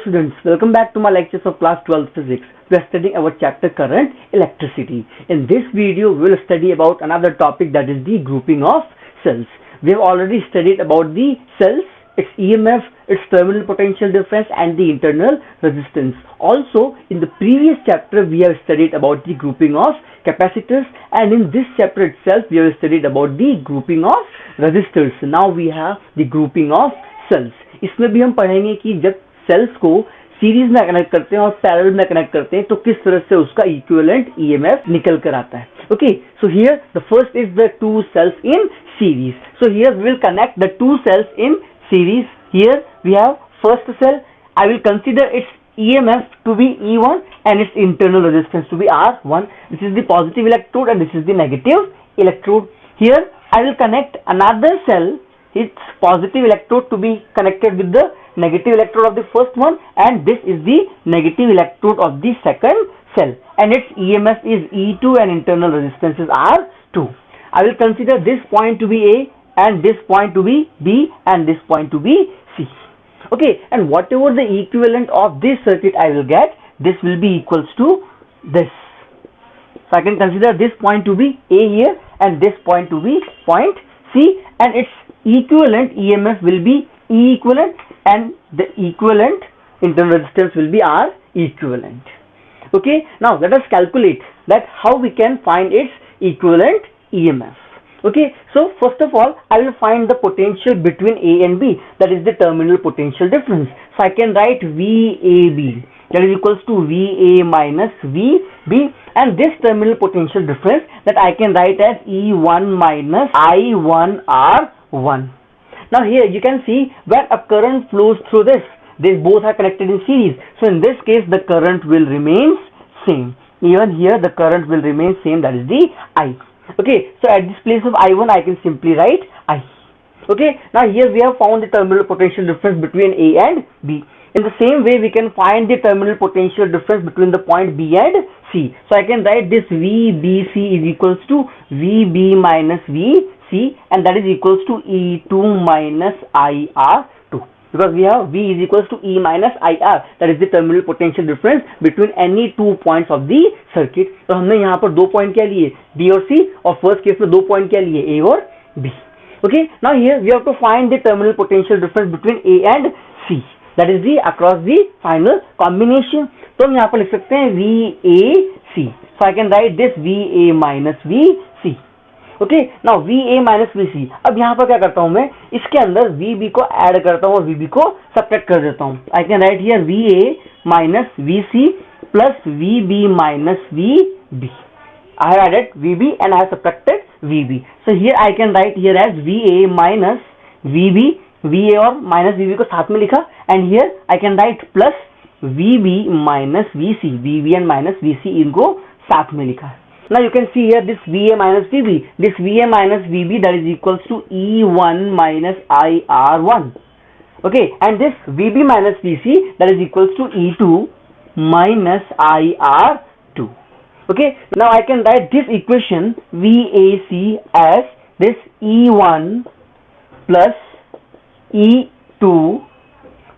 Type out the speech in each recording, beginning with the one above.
students, welcome back to my lectures of class 12 physics. We are studying our chapter current electricity. In this video, we will study about another topic, that is the grouping of cells. We have already studied about the cells, its EMF, its terminal potential difference and the internal resistance. Also, in the previous chapter, we have studied about the grouping of capacitors, and in this chapter itself, we have studied about the grouping of resistors. Now we have the grouping of cells. इसमें भी हम पढ़ेंगे कि जब sales को series में connect करते हैं और पैरेलल में कनेक्ट करते हैं तो किस तरह से उसका इक्विवेलेंट ईएमएफ निकल कर आता है. Okay, so here the first is the two cells in series. So here we will connect the two cells in series. Here we have first cell. I will consider its EMF to be E1 and its internal resistance to be R1. This is the positive electrode and this is the negative electrode. Here I will connect another cell, its positive electrode to be connected with the negative electrode of the first one, and this is the negative electrode of the second cell, and its EMF is E2 and internal resistance is R2. I will consider this point to be A and this point to be B and this point to be C. Okay, and whatever the equivalent of this circuit I will get, this will be equals to this. So I can consider this point to be A here and this point to be point C, and its equivalent EMF will be E equivalent and the equivalent internal resistance will be R equivalent. Okay, now let us calculate that how we can find its equivalent EMF. Okay, so first of all, I will find the potential between A and B, that is the terminal potential difference. So I can write VAB, that is equals to VA minus VB, and this terminal potential difference that I can write as E1 minus I1R1. Now here you can see when a current flows through this, they both are connected in series. So in this case, the current will remain same. Even here the current will remain same, that is the I. Okay, so at this place of I1 I can simply write I. Okay, now here we have found the terminal potential difference between A and B. In the same way we can find the terminal potential difference between the point B and C. So I can write this VBC is equals to VB minus VC, and that is equals to E2 minus IR2, because we have V is equals to E minus IR, that is the terminal potential difference between any 2 points of the circuit. तो हमने यहाँ पर 2 point क्या लिए, B और C, और first case में 2 point क्या लिए, A और B. Okay, now here we have to find the terminal potential difference between A and C, that is the across the final combination. तो हम यहाँ पर लिख सकते हैं VAC. So I can write this VA minus VC. Okay, now VA minus VC. अब यहाँ पर क्या करता हूँ मैं, इसके अंदर VB को ऐड करता हूँ और VB को सब्ट्रैक्ट कर देता हूँ. I can write here VA minus VC plus VB minus VB. I have added VB and I have subtracted VB. So here I can write here as VA minus VB. VA और minus VB को साथ में लिखा, and here I can write plus VB minus VC. VB and minus VC इनको साथ में लिखा. Now you can see here this VA minus VB. This VA minus VB, that is equals to E1 minus IR1. Okay, and this VB minus VC, that is equals to E2 minus IR2. Okay, now I can write this equation VAC as this E1 plus E2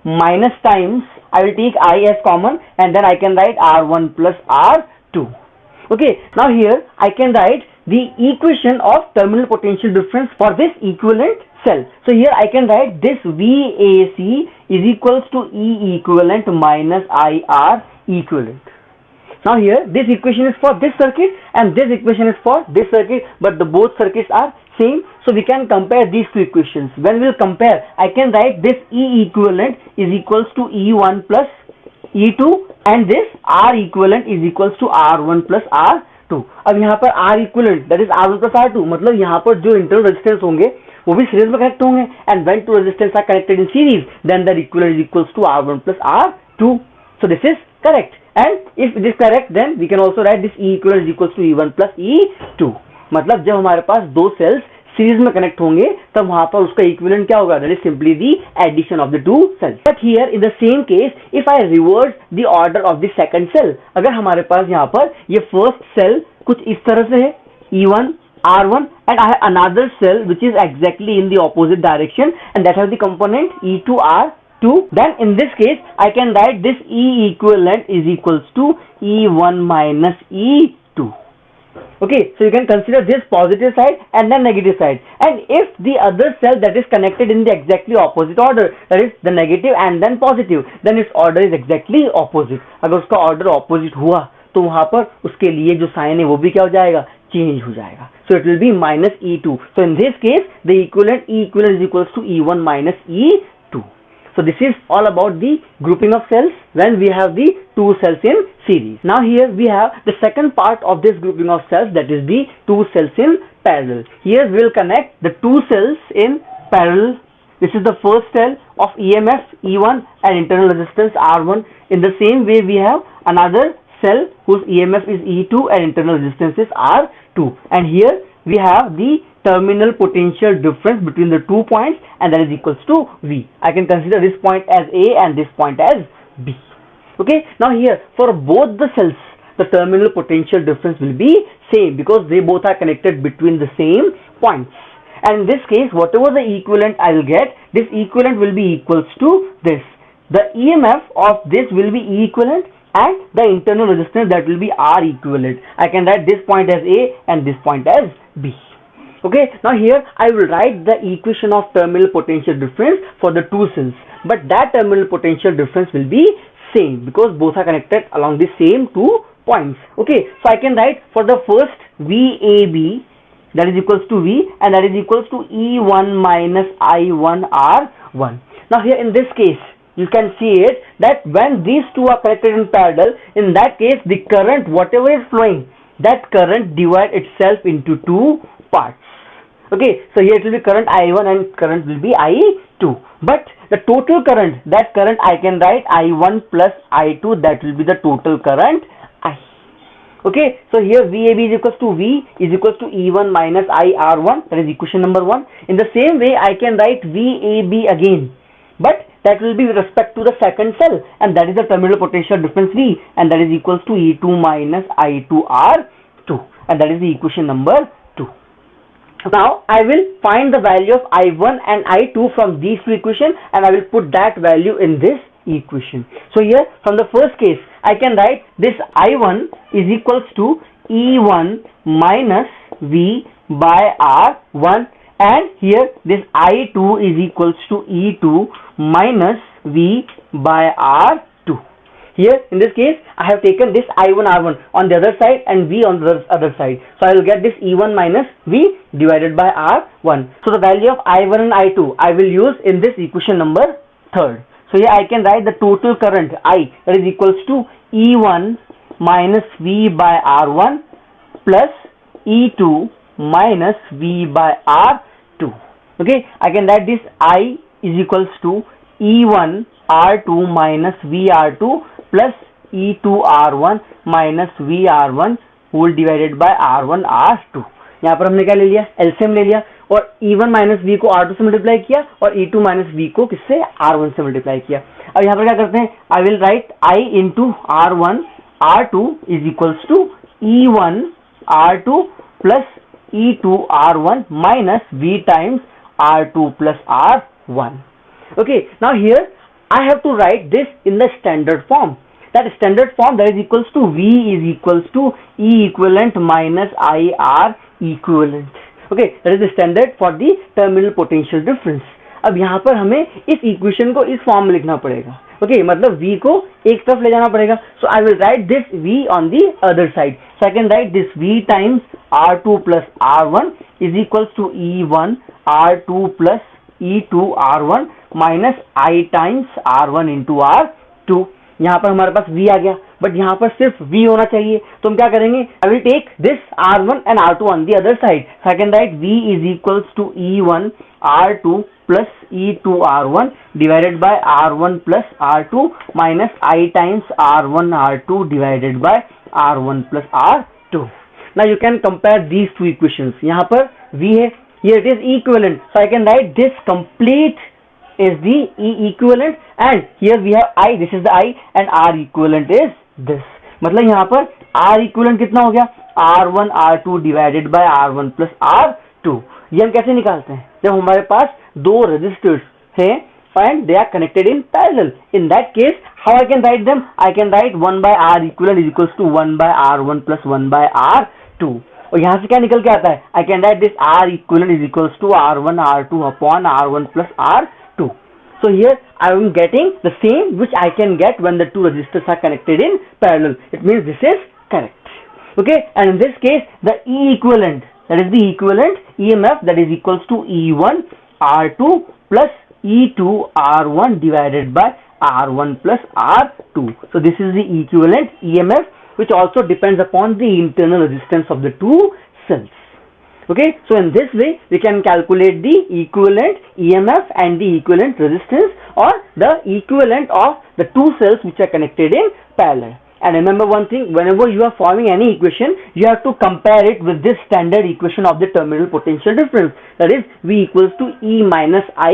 minus times, I will take I as common, and then I can write R1 plus R2. Okay, now here I can write the equation of terminal potential difference for this equivalent cell. So here I can write this VAC is equals to E equivalent minus IR equivalent. Now here this equation is for this circuit and this equation is for this circuit, but the both circuits are same, so we can compare these two equations. When we will compare, I can write this E equivalent is equals to E1 plus E2 and this R equivalent is equals to R1 plus R2. अब यहाँ पर R equivalent that is R1 plus R2, मतलब यहाँ पर जो internal resistance होंगे वो भी सीरीज में कनेक्ट होंगे, and when two resistance are connected in series then the equivalent is equals to R1 plus R2. So this is correct, and if it is correct then we can also write this E equivalent is equals to E1 plus E2. मतलब जब हमारे पास दो sales series में connect होंगे तब वहां पर उसका इक्विवेलेंट क्या होगा, that is simply the addition of the two cells. But here in the same case if I reverse the order of the second cell, अगर हमारे पास यहाँ पर ये फर्स्ट सेल कुछ इस तरह से है E1 R1 and I have another cell which is exactly in the opposite direction and that has the component E2R 2. Then in this case I can write this E equivalent is equals to E1 minus E2. Okay, so you can consider this positive side and then negative side, and if the other cell that is connected in the exactly opposite order, that is the negative and then positive, then its order is exactly opposite. अगर उसका order opposite हुआ तो वहां पर उसके लिए जो sign है वो भी क्या हो जाएगा, चेंज हो जाएगा. So it will be minus E2. So in this case the equivalent E equivalent is equals to E1 minus E2. So this is all about the grouping of cells when we have the two cells in series. Now here we have the second part of this grouping of cells, that is the two cells in parallel. Here we will connect the two cells in parallel. This is the first cell of EMF E1 and internal resistance R1. In the same way we have another cell whose EMF is E2 and internal resistance is R2, and here we have the terminal potential difference between the 2 points, and that is equals to V. I can consider this point as A and this point as B. Okay, now here for both the cells the terminal potential difference will be same because they both are connected between the same points, and in this case whatever the equivalent I will get, this equivalent will be equals to this. The EMF of this will be E equivalent and the internal resistance, that will be R equivalent. I can write this point as A and this point as B. Okay, now here I will write the equation of terminal potential difference for the two cells, but that terminal potential difference will be same because both are connected along the same 2 points. Okay, so I can write for the first VAB, that is equals to V, and that is equals to E1 minus I1 R1. Now here in this case you can see it that when these two are connected in parallel, in that case the current whatever is flowing, that current divide itself into 2 parts. Okay, so here it will be current I1 and current will be I2, but the total current, that current I can write I1 plus I2, that will be the total current I. Okay, so here VAB is equals to V is equals to E1 minus I R1, that is equation number 1. In the same way I can write VAB again, but that will be with respect to the second cell, and that is the terminal potential difference V, and that is equals to E2 minus I2 R2, and that is the equation number 2. Now I will find the value of I1 and I2 from these two equations, and I will put that value in this equation. So here from the first case I can write this I1 is equals to E1 minus V by R1, and here this I2 is equals to E2 minus V by R2. Here in this case I have taken this I1 R1 on the other side and V on the other side, so I will get this E1 minus V divided by R1. So the value of I1 and I2 I will use in this equation number 3rd. So here I can write the total current I, that is equals to E1 minus V by R1 plus E2 minus V by R2. Okay, I can write this I is equals to E1 R2 minus VR2 plus E2 R1 minus VR1 whole divided by R1 R2. यहाँ पर हमने क्या ले लिया, LCM ले लिया, और E1 minus V को R2 से मल्टीप्लाई किया और E2 माइनस V को किससे, R1 से मल्टीप्लाई किया. अब यहाँ पर क्या करते हैं, I will write I into R1 R2 is equals to E1 R2 plus E2 R1 minus V times R2 plus R1. Okay, now here I have to write this in the standard form. That standard form, that is equals to V is equals to E equivalent minus IR equivalent. Okay, that is the standard for the terminal potential difference. अब यहाँ पर हमें इस equation को इस form में लिखना पड़ेगा. Okay, मतलब V को एक तरफ ले जाना पड़ेगा. So I will write this V on the other side. So I can write this V times R2 plus R1 is equals to E1 R2 plus E2 R1 minus I times R1 into R2. यहाँ पर हमारे पास V आ गया, but यहाँ पर सिर्फ V होना चाहिए, तो हम क्या करेंगे, I will take this R1 and R2 on the other side. So I can write V is equals to E1 R2 plus E2 R1 divided by R1 plus R2 minus I times R1 R2 divided by R1 plus R2. Now you can compare these two equations. यहाँ पर V है, here it is equivalent, so I can write this complete is the E equivalent, and here we have I, this is the I, and R equivalent is this. मतलब यहाँ पर R equivalent कितना हो गया, R1 R2 divided by R1 plus R2. ये हम कैसे निकालते हैं, जब हमारे पास दो रेजिस्टर्स हैं and they are connected in parallel. In that case, how I can write them? I can write 1 by R equivalent is equals to 1 by R1 plus 1 by R2. और यहाँ से क्या निकल के आता है? I can write this R equivalent is equals to R1 R2 upon R1 plus R2. So here I am getting the same which I can get when the two resistors are connected in parallel. It means this is correct. Okay, and in this case the E equivalent, that is the equivalent EMF, that is equals to E1 R2 plus E2 R1 divided by R1 plus R2. So this is the equivalent EMF, which also depends upon the internal resistance of the two cells. Okay, so in this way we can calculate the equivalent EMF and the equivalent resistance, or the equivalent of the two cells which are connected in parallel. And remember one thing, whenever you are forming any equation, you have to compare it with this standard equation of the terminal potential difference, that is V equals to E minus I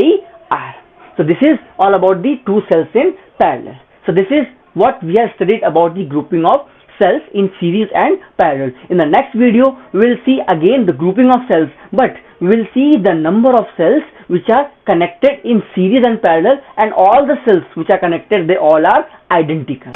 R. So this is all about the two cells in parallel. So this is what we have studied about the grouping of cells in series and parallel. In the next video, we will see again the grouping of cells, but we will see the number of cells which are connected in series and parallel, and all the cells which are connected, they all are identical.